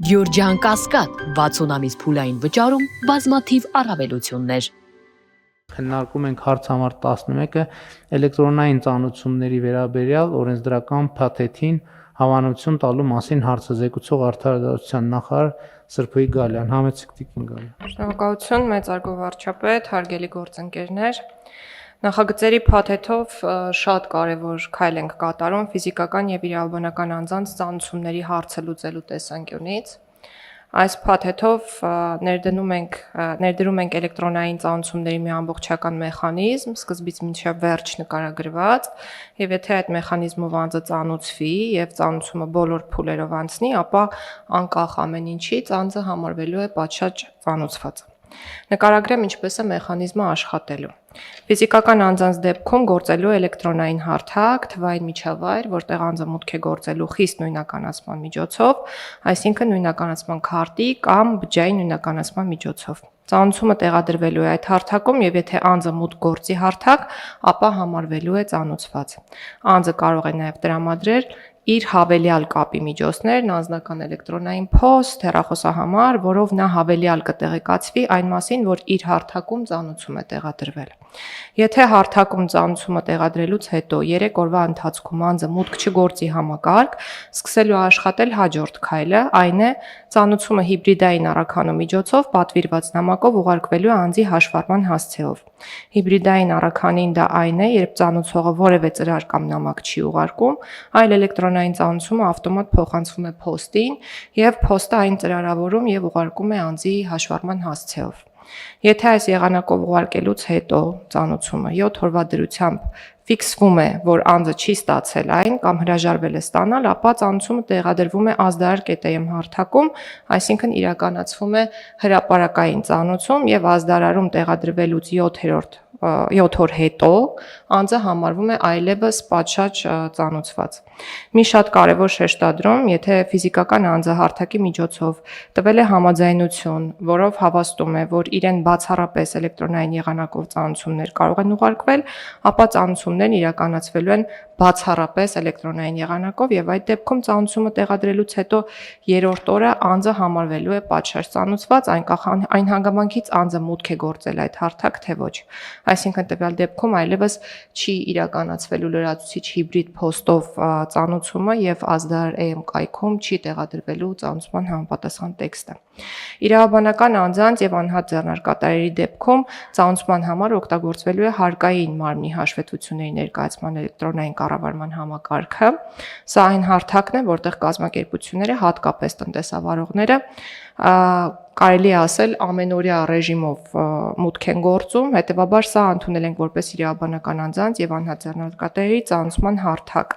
Գյորջյան Կասկադ 60 ամիս փուլային վճարում բազմաթիվ առավելություններ։ Քննարկում ենք հարց համար 11-ը էլեկտրոնային ծանուցումների վերաբերյալ օրենսդրական փաթեթին հավանություն տալու մասին հարցը զեկուցող արդարադատության նախարար Սրփուհի Գալյան։ Համեցեք տիկին Գալյան։ Շնորհակալություն մեծարգո վարչապետ, հարգելի գործընկերներ։ Նախագծերի փաթեթով շատ կարևոր քայլ ենք կատարում ֆիզիկական եւ իրավաբանական անձանց ծանուցումների հարցը լուծելու տեսանկյունից։ Այս փաթեթով ներդրում ենք էլեկտրոնային ծանուցումների մի ամբողջական մեխանիզմ, սկզբից մինչև վերջ նկարագրված, եւ եթե այդ մեխանիզմով անձը ծանուցվի եւ ծանուցումը բոլոր փուլերով անցնի, ապա անկախ ամեն ինչից անձը համարվելու է պատշաճ ծանուցված։ Նկարագրեմ ինչպես է մեխանիզմը աշխատելու։ Ֆիզիկական անձանց դեպքում գործելու էլեկտրոնային հարթակ, թվային միջավայր, որտեղ անձը մուտք է գործելու խիստ նույնականացման միջոցով, այսինքն նույնականացման քարտի կամ բջջային նույնականացման միջոցով։ Ծանուցումը տեղադրվելու է այդ հարթակում եւ եթե անձը մուտք գործի հարթակ, ապա համարվելու է ծանուցված։ Անձը կարող է նաեւ տրամադրել իր հավելյալ կապի միջոցներն, անձնական էլեկտրոնային փոստ, հեռախոսահամար, որով նա հավելյալ կտեղեկացվի այն մասին, որ իր հարթակում ծանուցում է տեղադրվել։ Եթե հարթակում ծանուցումը տեղադրելուց հետո 3 օրվա ընթացքում անձը մուտք չգործի համակարգ, սկսելու աշխատել հաջորդ քայլը, այն է ծանուցումը հիբրիդային առաքանու միջոցով պատվիրված նամակով ուղարկվելու է անձի հաշվառման հասցեով։ Հիբրիդային առաքանին դա այն է, երբ ծանուցողը որևէ ծրար կամ նամակ չի ուղարկում, այլ էլեկտրոնային ծանուցումը ավտոմատ փոխանցվում է փոստին եւ փոստը այն ծրարավորում եւ ուղարկում է անձի հաշվառման հասցեով։ Եթե այս եղանակով ուղարկելուց հետո ծանուցումը 7 օրվա դրությամբ ֆիքսվում է, որ անձը չի ստացել այն կամ հրաժարվել է ստանալ, ապա ծանուցումը տեղադրվում է ազդարար.am հարթակում, այսինքն իրականացվում է հրապարակային ծանուցում եւ ազդարարում տեղադրվելուց 7 օր հետո անձը համարվում է այլևս պատշաճ ծանուցված։ Մի շատ կարևոր շեշտադրում, եթե ֆիզիկական անձը հարթակի միջոցով տվել է համաձայնություն, որով հավաստում է, որ իրեն բացառապես էլեկտրոնային եղանակով ծանուցումներ կարող են ուղարկվել, ապա ծանուցումներն իրականացվելու են բացառապես էլեկտրոնային եղանակով եւ այդ դեպքում ծանուցումը տեղադրելուց հետո 3-րդ օրը անձը համարվելու է պատշաճ ծանուցված, այն հանգամանքից անձը մուտք է գործել այդ հարթակ թե ոչ։ Այսինքն տվյալ դեպքում այլևս չի իրականացվելու լրացուցիչ հիբրիդ փոստով ծանուցումը եւ ազդարար.am կայքում չի տեղադրվելու ծանուցման համապատասխան տեքստը։ Իրավաբանական անձանց եւ անհատ ձեռնարկատերերի դեպքում ծանուցման համար օգտագործվելու է հարկային մարմնի հաշվետվությունների ներկայացման էլեկտրոնային կառավարման համակարգը։ Սա այն հարթակն է, որտեղ կազմակերպությունները, հատկապես տնտեսավարողները, կարելի է ասել ամենօրյա ռեժիմով մուտք են գործում, հետևաբար սա ընդունել ենք որպես իրավաբանական անձանց եւ անհատ ձեռնարկատերերի ծանուցման հարթակ։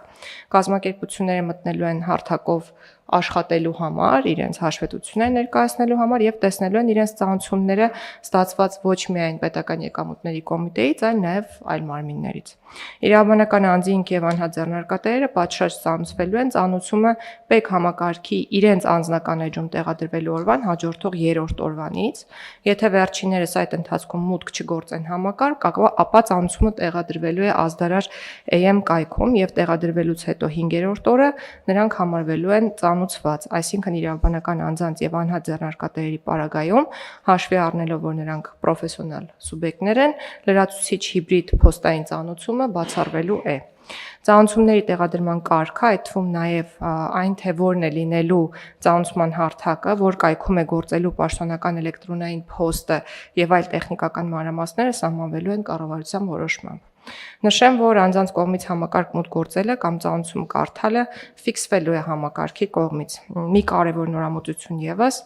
Կազմակերպությունները մտնելու են հարթակով աշխատելու համար, իրենց հաշվետվությունները ներկայացնելու համար եւ տեսնելու են իրենց ծանուցումները ստացված ոչ միայն պետական եկամուտների կոմիտեից, այլ նաեւ այլ մարմիններից։ Իրավաբանական անձինք եւ անհատ ձեռնարկատերերը պատշաճ ծանուցվելու են ծանուցումը ՊԵԿ համակարգի իրենց անձնական էջում տեղադրվելու օրվան հաջորդող 3-րդ օրվանից։ Եթե վերջիններս այդ ընթացքում մուտք չգործեն համակարգ, ապա ծանուցումը տեղադրվելու է ազդարար.am կայքում եւ տեղադրվելուց հետո 5-րդ օրը նրանք համարվելու են ծանուցված, այսինքն իրավաբանական անձանց եւ անհատ ձեռնարկատերերի պարագայում հաշվի առնելով, որ նրանք պրոֆեսիոնալ սուբյեկտներ են, լրացուցիչ հիբրիդ փոստային ծանուցումը բացառվելու է։ Ծանուցումների տեղադրման կարգը, այդ թվում նաև այն, թե որն է լինելու ծանուցման հարթակը, որ կայքում է գործելու պաշտոնական էլեկտրոնային փոստը եւ այլ տեխնիկական մանրամասները սահմանվելու են կառավարության որոշմամբ։ Նշեմ, որ անձանց կողմից համակարգ մուտք գործելը կամ ծանուցում կարդալը ֆիքսվելու է համակարգի կողմից։ Մի կարևոր նորամուծություն եւս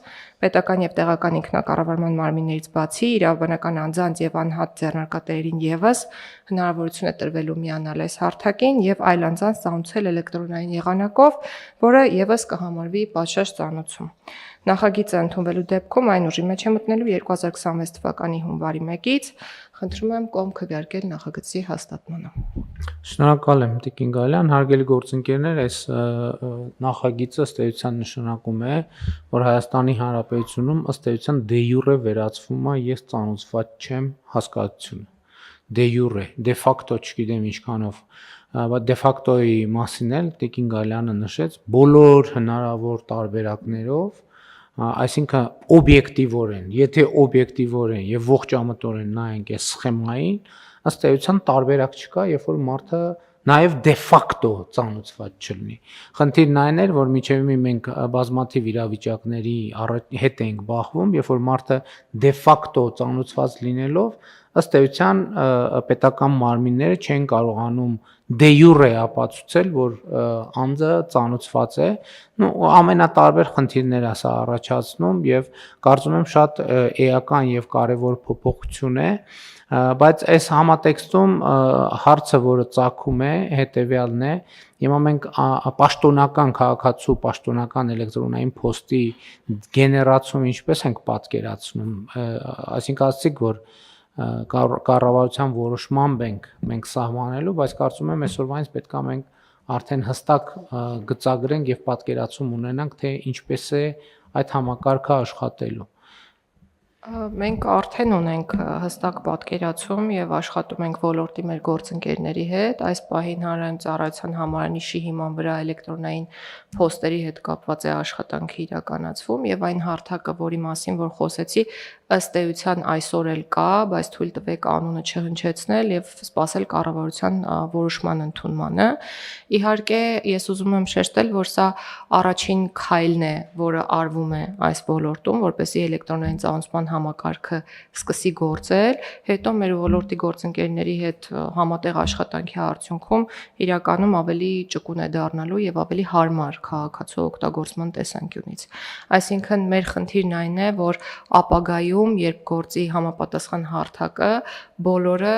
պետական եւ տեղական ինքնակառավարման մարմիններից բացի իրավաբանական անձանց եւ անհատ ձեռնարկատերերին եւս հնարավորություն է տրվելու միանալ այս հարթակին եւ այլ անձանց ծանուցել էլեկտրոնային եղանակով, որը եւս կհամարվի պատշաճ ծանուցում։ Նախագիծը ընդունվելու դեպքում այն ուժի մեջ է մտնելու 2026 թվականի հունվարի 1-ից։ Խնդրում եմ կողմ քվեարկել նախագծի հաստատմանը։ Շնորհակալ եմ տիկին Գալյան, հարգելի գործընկերներ, այս նախագիծը ըստ էության նշանակում է, որ Հայաստանի Հանրապետությունում ըստ էության դե յուրե վերացվում է ես ծանուցված չեմ հասկացությունը։ Դե յուրե, դե ֆակտո չգիտեմ ինչքանով, բայց դե ֆակտոյի մասին էլ տիկին Գալյանը նշեց բոլոր հնարավոր տարբերակներով Այսինքն օբյեկտիվորեն, եթե օբյեկտիվորեն եւ ողջամտորեն նայենք այս սխեմային, ըստ էության տարբերակ չկա, երբ որ մարդը նաև դե ֆակտո ծանոթված չլինի։ Խնդիրն այն էր, որ միջևի մենք բազմաթիվ իրավիճակների հետ ենք բախվում, երբ որ մարդը դե ֆակտո ծանոթված լինելով, ըստ էության պետական մարմինները չեն կարողանում դե յուրե ապացուցել, որ անձը ծանոթված է, ամենատարբեր խնդիրներ է սա առաջացնում եւ կարծում եմ շատ էական եւ կարեւոր փոփոխություն է, բայց այս համատեքստում հարցը, որը ծագում է, հետեւյալն է, հիմա մենք պաշտոնական քաղաքացու, պաշտոնական էլեկտրոնային փոստի գեներացում ինչպես ենք պատկերացնում, այսինքն ասացիք, որ կառավարության որոշմամբ ենք մենք սահմանելու, բայց կարծում եմ այսօրվանից պետք է մենք արդեն հստակ գծագրենք եւ պատկերացում ունենանք, թե ինչպես է այդ համակարգը աշխատելու։ Մենք արդեն ունենք հստակ պատկերացում եւ աշխատում ենք ոլորտի մեր գործընկերների հետ։ Այս պահին հանրային ծառայության համարանիշի հիման վրա էլեկտրոնային փոստերի հետ կապված է աշխատանքը իրականացվում եւ այն հարթակը, որի մասին որ խոսեցի, ըստ էության այսօր էլ կա, բայց թույլ տվեք անունը չհնչեցնել եւ սպասել կառավարության որոշման ընդունմանը։ Իհարկե, ես ուզում եմ շեշտել, որ սա առաջին քայլն է, որը արվում է այս ոլորտում, որպեսզի էլեկտրոնային ծանոթման համակարգը սկսի գործել, հետո մեր ոլորտի գործընկերների հետ համատեղ աշխատանքի արդյունքում իրականում ավելի ճկուն է դառնալու եւ ավելի հարմար քաղաքացու օգտագործման տեսանկյունից։ Այսինքն մեր խնդիրն այն է, որ ապագայում, երբ գործի համապատասխան հարթակը, բոլորը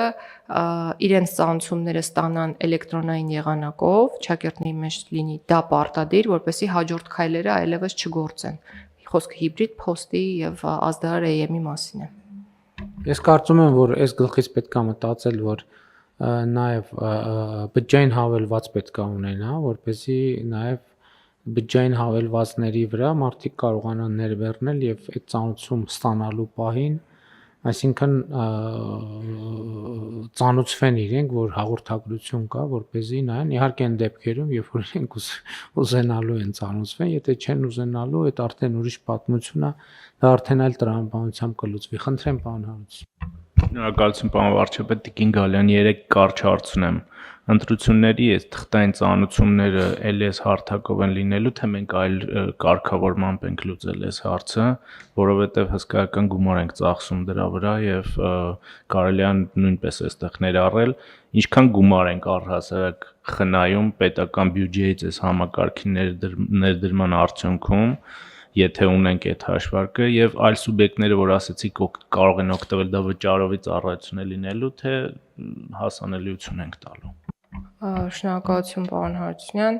իրենց ծանոթությունները ստանան էլեկտրոնային եղանակով, ճակերտների մեջ լինի դա պարտադիր, որպեսզի հաջորդ քայլերը այլևս չգործեն։ Խոսքը հիբրիդ փոստի եւ ազդարար AM-ի մասին է։ Ես կարծում եմ, որ այս գլխից պետք է մտածել, որ նաև բջջային հավելված պետք է ունենա, որպեսզի նաև բջջային հավելվածների վրա մարդիկ կարողանան ներբեռնել եւ այդ ծանոթություն ստանալու պահին, այսինքն ծանոթվեն իրենք, որ հաղորդագրություն կա, որպեսզի նայեն, իհարկե այն դեպքերում, երբ որ իրենք ուզենալու են ծանոթվեն, եթե չեն ուզենալու, այդ արդեն ուրիշ պատմություն է, դա արդեն այլ տրամաբանությամբ կլուծվի։ Խնդրեմ, պարոն Հարություն։ Շնորհակալություն, պարոն վարչապետ Տիկին Գալյան, 3 կարճ հարց ունեմ։ Ընտրությունների այս թղթային ծանոթությունները LS հարթակով են լինելու, թե մենք այլ կարգավորմամբ ենք լուծել այս հարցը, որովհետև հսկայական գումար ենք ծախսում դրա վրա եւ կարելի է նույնպես այստեղ ներառել, ինչքան գումար ենք առհասարակ խնայում պետական բյուջեից այս համակարգի ներդրման արդյունքում, եթե ունենք այդ հաշվարկը եւ այլ սուբյեկտները, որ ասեցիք, կարող են օգտվել դա վճարովի ծառայություն է լինելու, թե հասանելիություն ենք տալու։ Շնորհակալություն, պարոն Հարությունյան։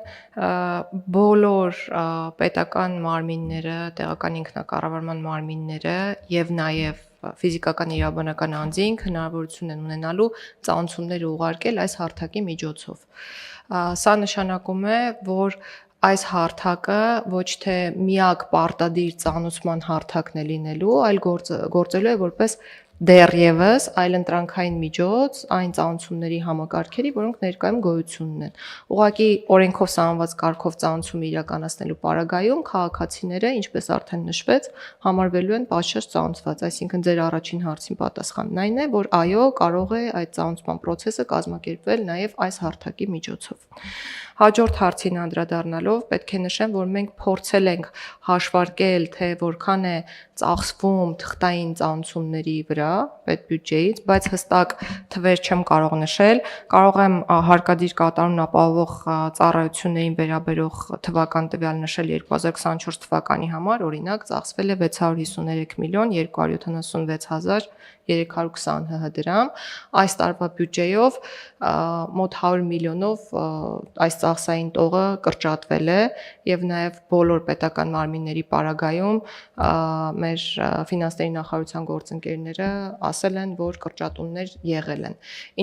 Բոլոր պետական մարմինները, տեղական ինքնակառավարման մարմինները եւ նաեւ ֆիզիկական իրավաբանական անձինք հնարավորություն են ունենալու ծանոթություններ ուղարկել այս հարթակի միջոցով։ Սա նշանակում է, որ այս հարթակը ոչ թե միակ պարտադիր ծանոթման հարթակն է լինելու, այլ գործելու է որպես դեռևս այլընտրանքային միջոց այն ծանոթությունների համակարգերի, որոնք ներկայում գոյություն ունեն։ Ուղղակի օրենքով սահմանված կարգով ծանոթություն իրականացնելու պարագայում քաղաքացիները, ինչպես արդեն նշվեց, համարվելու են պատշաճ ծանոթված, այսինքն ձեր առաջին հարցին պատասխանն այն է, որ այո, կարող է այդ ծանոթման process-ը կազմակերպվել նաև այս հարթակի միջոցով։ Հաջորդ հարցին անդրադառնալով պետք է նշեմ, որ մենք փորձել ենք հաշվարկել, թե որքան է ծախսվում թղթային ծանոթությունների վրա պետբյուջեից, բայց հստակ թվեր չեմ կարող նշել, կարող եմ հարկադիր կատարումն ապահովող ծառայություններին վերաբերող թվական տվյալ նշել 2024 թվականի համար, օրինակ ծախսվել է 653 միլիոն 276 հազար 320 դրամ, այս տարվա բյուջեով մոտ 100 միլիոնով այս ծախսային տողը կրճատվել է եւ նաեւ բոլոր պետական մարմինների պարագայում մեր ֆինանսների նախարարության գործընկերները ասել են, որ կրճատումներ եղել են։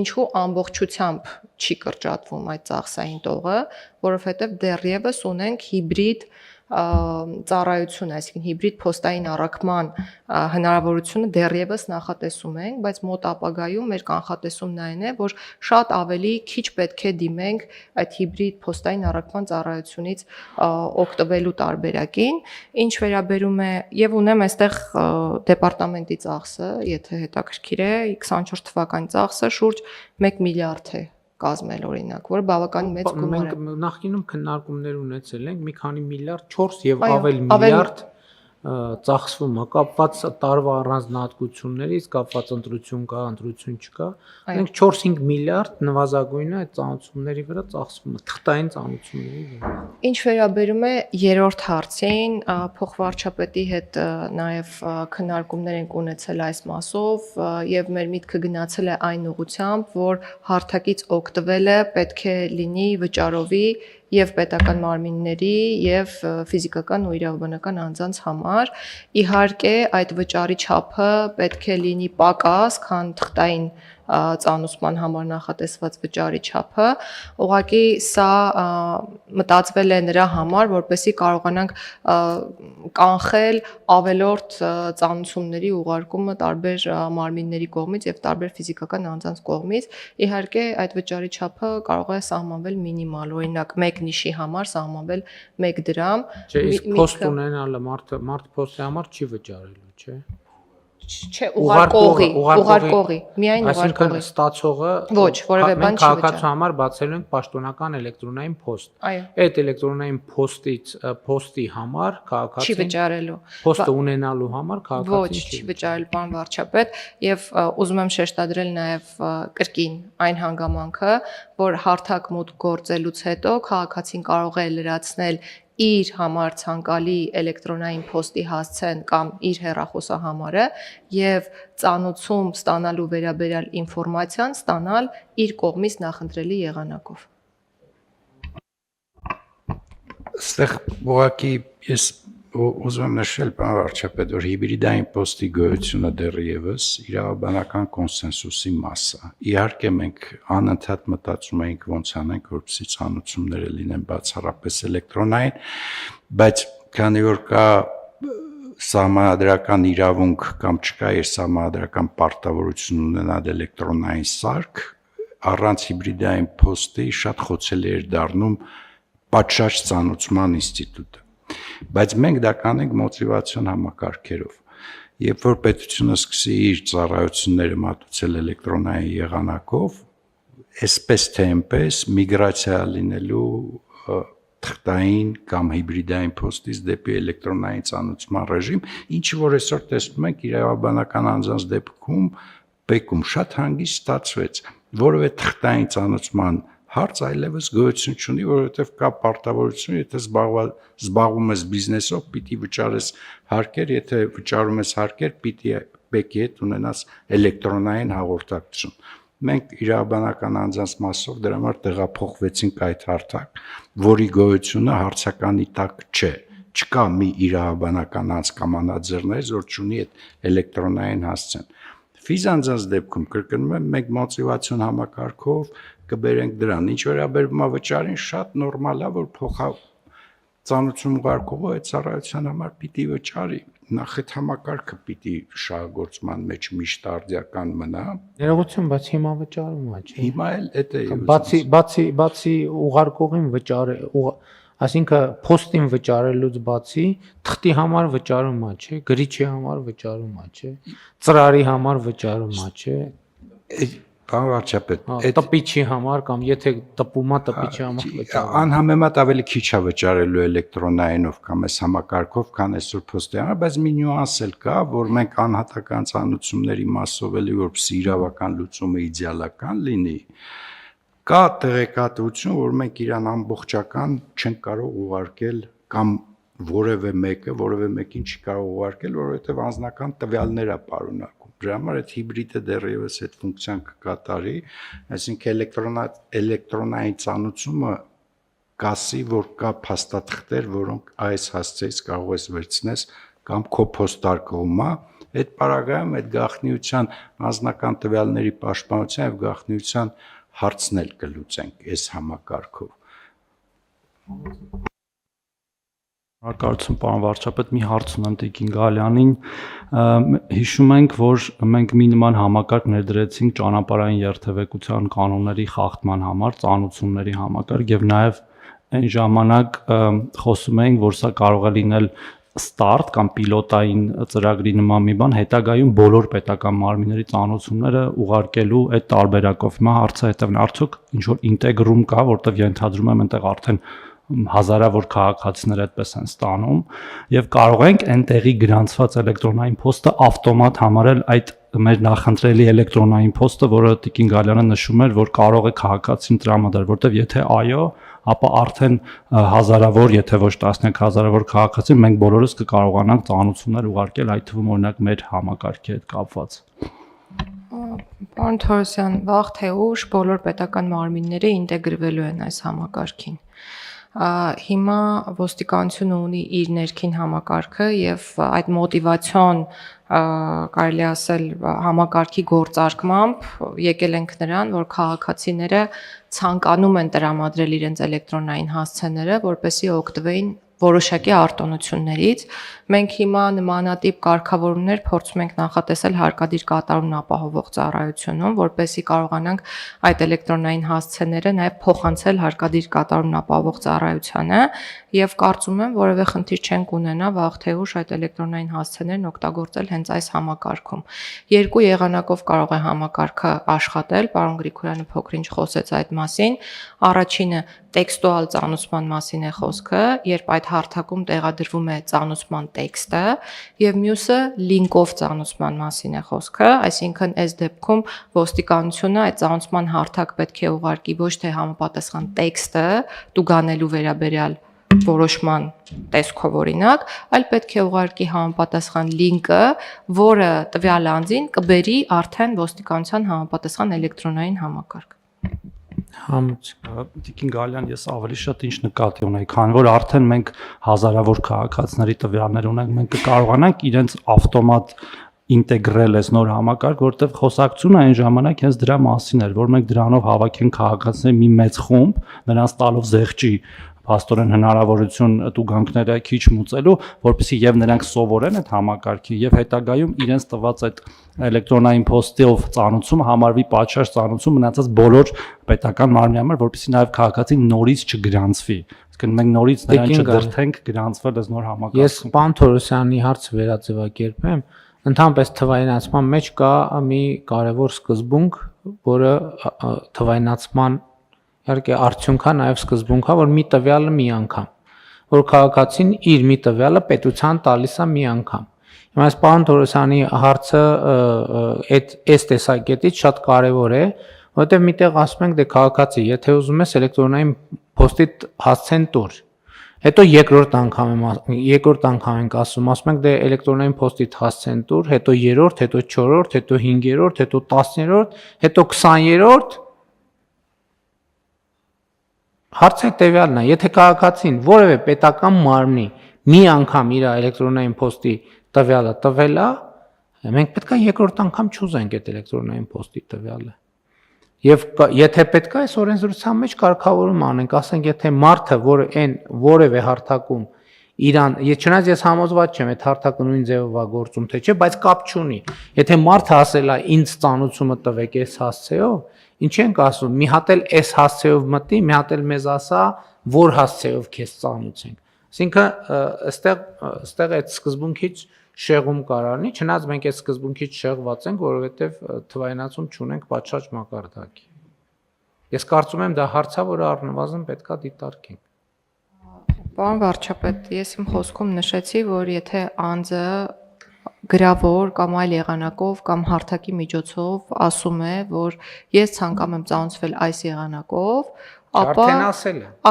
Ինչու ամբողջությամբ չի կրճատվում այդ ծախսային տողը, որովհետեւ դեռևս ունենք հիբրիդ ծառայությունը, այսինքն հիբրիդ փոստային առաքման հնարավորությունը դեռևս նախատեսում ենք, բայց մոտ ապագայում մեր կանխատեսումն այն է, որ շատ ավելի քիչ պետք է դիմենք այդ հիբրիդ փոստային առաքման ծառայությունից օգտվելու տարբերակին, ինչ վերաբերում է եւ ունեմ այստեղ դեպարտամենտի ծախսը, եթե հետաքրքիր է, 24 թվականի ծախսը շուրջ 1 միլիարդ է կազմել օրինակ, որը բավականին մեծ գումար է։ Մենք նախկինում քննարկումներ ունեցել ենք մի քանի միլիարդ, 4 եւ ավել միլիարդ ծախսվում է կապված տարվա առանձնահատկություններից, կապված ընտրություն կա, ընտրություն չկա։ Մենք 4-5 միլիարդ նվազագույնը այդ ծանոթությունների վրա ծախսվում է, թղթային ծանոթությունների վրա։ Ինչ վերաբերում է երրորդ հարցին, փոխվարչապետի հետ նաև քննարկումներ ենք ունեցել այս մասով եւ մեր միտքը գնացել է այն ուղղությամբ, որ հարթակից օգտվելը պետք է լինի վճարովի եւ պետական մարմինների եւ ֆիզիկական ու իրավաբանական անձանց համար։ Իհարկե, այդ վճարի չափը պետք է լինի պակաս, քան թղթային ծանուցման համար նախատեսված վճարի չափը, ուղղակի սա մտածվել է նրա համար, որպեսզի կարողանանք կանխել ավելորդ ծանուցումների ուղարկումը տարբեր մարմինների կողմից եւ տարբեր ֆիզիկական անձանց կողմից։ Իհարկե, այդ վճարի չափը կարող է սահմանվել մինիմալ, օրինակ 1 նիշի համար սահմանվել 1 դրամ։ Չէ, իսկ փոստ ունենալը մարդ փոստի համար չի վճարելու, չէ։ Չէ, ուղարկողի, միայն ուղարկողի։ Այսինքն ստացողը ոչ, որևէ բան չի քաղաքացու համար բացելու ենք պաշտոնական էլեկտրոնային փոստ։ Այո։ Այդ էլեկտրոնային փոստի համար Չի քաղաքացին վճարելու։ փոստը ունենալու համար Ոչ, քաղաքացին չի վճարել պարոն վարչապետ եւ ուզում եմ շեշտադրել նաեւ կրկին այն հանգամանքը, որ հարթակ մոտ գործելուց հետո քաղաքացին կարող է լրացնել իր համար ցանկալի էլեկտրոնային փոստի հասցեն կամ իր հեռախոսահամարը եւ ծանուցում ստանալու վերաբերյալ ինֆորմացիան ստանալ իր կողմից նախընտրելի եղանակով։ Այստեղ ուղղակի ես ուզում եմ նշել, պարոն վարչապետ, որ հիբրիդային փոստի գոյությունը դեռևս իրավաբանական կոնսենսուսի մաս է։ Իհարկե մենք անընդհատ մտածում ենք ոնց անենք, որպեսզի ցանուցումները լինեն բացառապես էլեկտրոնային, բայց քանի որ կա սահմանադրական իրավունք կամ չկա սահմանադրական պարտավորություն ունենալ էլեկտրոնային սարք, առանց հիբրիդային փոստի շատ խոցելի էր դառնում պատշաճ ծանուցման ինստիտուտը։ Բայց մենք դա կանենք մոտիվացիոն համակարգերով։ Երբ որ պետությունը սկսի իր ծառայությունները մատուցել էլեկտրոնային եղանակով, այսպես թե այնպես միգրացիա լինելու թղթային կամ հիբրիդային փոստից դեպի էլեկտրոնային ծանուցման ռեժիմ, ինչը որ այսօր տեսնում ենք իրավաբանական անձանց դեպքում բեկում շատ հանգիստ ստացվեց, որովհետև թղթային ծանուցման հարց այլևս գոյություն չունի, որովհետև կա պարտավորություն, եթե զբաղվում ես բիզնեսով, պիտի վճարես հարկեր, եթե վճարում ես հարկեր, պիտի բեկի հետ ունենաս էլեկտրոնային հաղորդակցություն։ Մենք իրավաբանական անձանց մասով դրա համար տեղափոխվեցինք այդ հարթակ, որի գոյությունը հարցականի տակ չէ։ Չկա մի իրավաբանական անձ կամ անձերներ, որ չունի այդ էլեկտրոնային հասցեն։ Ֆիզանձանց դեպքում կրկնում եմ, մենք մոտիվացիոն համակարգով կբերենք դրան։ Ինչ վերաբերում է վճարին, շատ նորմալ է, որ ծանուցում ուղարկողը այդ ծառայության համար պիտի վճարի։ Նախ այդ համակարգը պիտի շահագործման մեջ միշտ արդիական մնա։ Ներողություն, բայց հիմա վճարում է, չէ։ Հիմա էլ դա է։ Բացի ուղարկողին վճարը, այսինքն փոստին վճարելուց բացի թղթի համար վճարում է, չէ, գրիչի համար վճարում է, չէ, ծրարի համար վճարում է, չէ։ Պարոն վարչապետ, տպիչի համար կամ եթե տպումա տպիչի համար վճարում։ Անհամեմատ ավելի քիչ է վճարելու էլեկտրոնայինով կամ այս համակարգով, քան այսօր փոստի համար, բայց մի նյուանս էլ կա, որ մենք անհատական ծանուցումների մասով էլի որպեսզի իրավական լուծումը իդեալական լինի, կա տեղեկատվություն, որ մենք իրան ամբողջական չենք կարող ուղարկել կամ որևէ մեկին չի կարող ուղարկել, որովհետև անձնական տվյալներ է պարունակում։ Դրա համար այդ հիբրիդը դեռևս այդ ֆունկցիան կկատարի, այսինքն էլեկտրոնային ծանուցումը կասի, որ կա փաստաթղթեր, որոնք այս հասցեից կարող ես վերցնես կամ քո փոստարկղումա, այդ պարագայում այդ գաղտնիության անձնական տվյալների պաշտպանության եւ գաղտնիության հարցն էլ կլուծենք այս համակարգով։ Հակառակում պարոն վարչապետ մի հարց ունեմ Տիկին Գալյանին հիշում ենք որ մենք մի նման համակարգ ներդրեցինք ճանապարհային երթևեկության կանոնների խախտման համար ծանուցումների համակարգ եւ նաեւ այն ժամանակ խոսում էինք որ սա կարող է լինել ստարտ կամ պիլոտային ծրագրի նման մի բան հետագայում բոլոր պետական մարմինների ծանուցումները ուղարկելու այդ տարբերակով հիմա հարցը հետևն արդյոք ինչ որ ինտեգրում կա որտեղ ենթադրում եմ այնտեղ արդեն հազարավոր քաղաքացիներ այդպես են ստանում եւ կարող ենք այնտեղի գրանցված էլեկտրոնային փոստը ավտոմատ համարել այդ մեր նախընտրելի էլեկտրոնային փոստը, որը Տիկին Գալյանը նշում էր, որ կարող է քաղաքացին տրամադրել, որտեվ եթե այո, ապա արդեն հազարավոր, եթե ոչ տասնյակ հազարավոր քաղաքացի մենք բոլորս կկարողանանք ծանուցումներ ուղարկել, այդ թվում օրինակ մեր համակարգի հետ կապված։ Պարոն Թորոսյան, վաղ թե ուշ բոլոր պետական մարմինները ինտեգրվելու են այս համակարգին։ Հիմա ոստիկանությունը ունի իր ներքին համակարգը եւ այդ մոտիվացիոն կարելի ասել համակարգի գործարկմամբ եկել ենք նրան, որ քաղաքացիները ցանկանում են տրամադրել իրենց էլեկտրոնային հասցեները, որպեսզի օգտվեին որոշակի արտոնություններից։ Մենք հիմա նմանատիպ կարգավորումներ փորձում ենք նախատեսել հարկադիր կատարումն ապահովող ծառայությունում, որպեսզի կարողանանք այդ էլեկտրոնային հասցեները նաև փոխանցել հարկադիր կատարումն ապահովող ծառայությանը եւ կարծում եմ որևէ խնդիր չենք ունենա վաղ թե ուշ այդ էլեկտրոնային հասցեներն օգտագործել հենց այս համակարգում։ Երկու եղանակով կարող է համակարգը աշխատել, պարոն Գրիգորյանը փոքրինչ խոսեց այդ մասին։ Առաջինը տեքստուալ ծանուցման մասին է խոսքը, երբ այդ հարթակում տեղադրվում է ծանուցման տեքստը, եւ մյուսը լինկով ծանուցման մասին է խոսքը, այսինքն այս դեպքում ոստիկանությունը այդ ծանուցման հարթակ պետք է ուղարկի ոչ թե համապատասխան տեքստը տուգանելու վերաբերյալ որոշման տեսքով օրինակ, այլ պետք է ուղարկի համապատասխան լինկը, որը տվյալ անձին կբերի արդեն ոստիկանության համապատասխան էլեկտրոնային համակարգ։ Տիկին Գալյան, ես ավելի շատ ինչ նկատի ունեի, քանի որ արդեն մենք հազարավոր քաղաքացիների տվյալներ ունենք, մենք կկարողանանք իրենց ավտոմատ ինտեգրել այս նոր համակարգ, որտեղ խոսակցությունը այն ժամանակ հենց դրա մասին էր, որ մենք դրանով հավաքենք քաղաքացիների մի մեծ խումբ, նրանց տալով զեղչի փաստորեն հնարավորություն տուգանքները քիչ մուծելու, որպեսզի եւ նրանք սովորեն այդ համակարգի եւ հետագայում իրենց տված այդ էլեկտրոնային փոստով ծանուցումը համարվի պատշաճ ծանուցում մնացած բոլոր պետական մարմինների համար, որպեսզի նաեւ քաղաքացին նորից չգրանցվի։ Իսկ մենք նորից նրան չդրթենք գրանցվել այս նոր համակարգում։ Ես պարոն Թորոսյանի հարցը վերաձևակերպեմ, ընդհանրապես թվայնացման մեջ կա մի կարևոր սկզբունք, որը թվայնացման իհարկե արդյունքա նաև սկզբունքա, որ մի տվյալը մի անգամ, որ քաղաքացին իր մի տվյալը պետության տալիս է մի անգամ։ Հիմա այս պարոն Թորոսյանի հարցը այս տեսակետից շատ կարևոր է, որովհետև միտեղ ասում ենք դե քաղաքացի, եթե ուզում ես էլեկտրոնային փոստի հասցեն տուր, հետո երկրորդ անգամ ենք ասում ենք դե էլեկտրոնային փոստի հասցեն տուր, հետո երրորդ, հետո չորրորդ, հետո 5-րդ, հետո 10-րդ, հետո 20-րդ Հարցը տվյալն է, եթե քաղաքացին որևէ պետական մարմնի մի անգամ իր էլեկտրոնային փոստի տվյալը տվել է, մենք պետք է երկրորդ անգամ չուզենք այդ էլեկտրոնային փոստի տվյալը։ Եվ եթե պետք է այս օրենսդրության մեջ կարգավորում անենք, ասենք եթե մարդը, որը այն որևէ հարթակում իրան, չնայած ես համոզված չեմ այդ հարթակը նույն ձևով է գործում, թե չէ, բայց կապ չունի։ Եթե մարդը ասել է ինձ ծանուցումը տվեք այս հասցեով, ինչ ենք ասում, մի հատ էլ այս հասցեով մտի, մի հատ էլ մեզ ասա, որ հասցեով քեզ ծանուցենք։ Այսինքն այստեղ այդ սկզբունքից շեղում կարանի, չնայած մենք այդ սկզբունքից շեղված ենք, որովհետև թվայնացում չունենք պատշաճ մակարդակի։ Ես կարծում եմ դա հարց է, որը առնվազն պետքա դիտարկենք։ Պարոն վարչապետ, ես իմ խոսքում նշեցի, որ եթե անձը գրավոր կամ այլ եղանակով կամ հարթակի միջոցով ասում է, որ ես ցանկանում եմ ծանուցվել այս եղանակով, ապա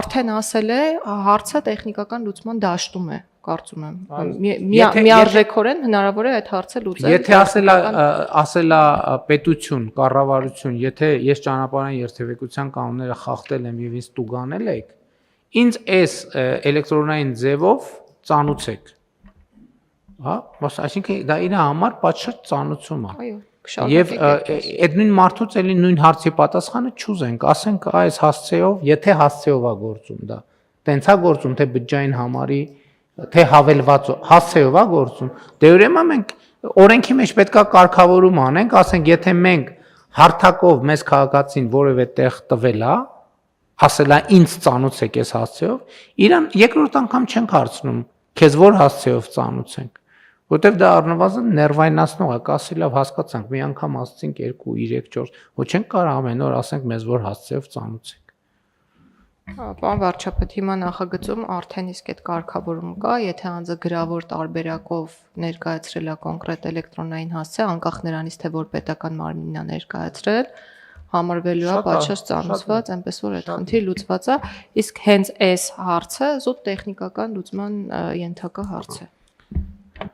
արդեն ասել է, հարցը տեխնիկական լուծման դաշտում է, կարծում եմ։ Միարժեքորեն հնարավոր է այդ հարցը լուծել։ Եթե ասել է պետություն, կառավարություն, եթե ես ճանապարհային երթևեկության կանոնները խախտել եմ եւ ինձ տուգանել եք, ինձ այս էլեկտրոնային ձևով ծանուցեք։ Հա, այսինքն դա իր համար պատշաճ ծանուցում է։ Այո, Եվ այդ նույն մարդուց էլի նույն հարցի պատասխանը չուզենք, ասենք այս հասցեով, եթե հասցեով է գործում դա, տենց է գործում թե բջջային համարի թե հավելված հասցեով է գործում, դե ուրեմն մենք օրենքի մեջ պետքա կարգավորում անենք, ասենք, եթե մենք հարթակով մեզ քաղաքացին որևէ տեղ տվել է, ասելա ինձ ծանուցեք այս հասցեով, իրան երկրորդ անգամ չենք հարցնում, քեզ որ հասցեով ծանուցենք, որտեվ դա առնվազն ներվայնացնող է, կասի լավ հասկացանք, մի անգամ ասցինք 2, 3, 4, ոչ չենք կարող ամեն օր ասենք մեզ որ հասցեով ծանուցենք։ Պարոն վարչապետ, հիմա նախագծում արդեն իսկ այդ կարգավորում կա, եթե անձը գրավոր տարբերակով ներկայացրել է կոնկրետ էլեկտրոնային հասցե, անկախ նրանից թե որ պետական մարմինն է ներկայացրել, համարվելու է պատշաճ ծանուցված, այնպես որ այդ խնդիրը լուծված է, իսկ հենց այս հարցը զուտ տեխնիկական լուծման ենթակա հարց է։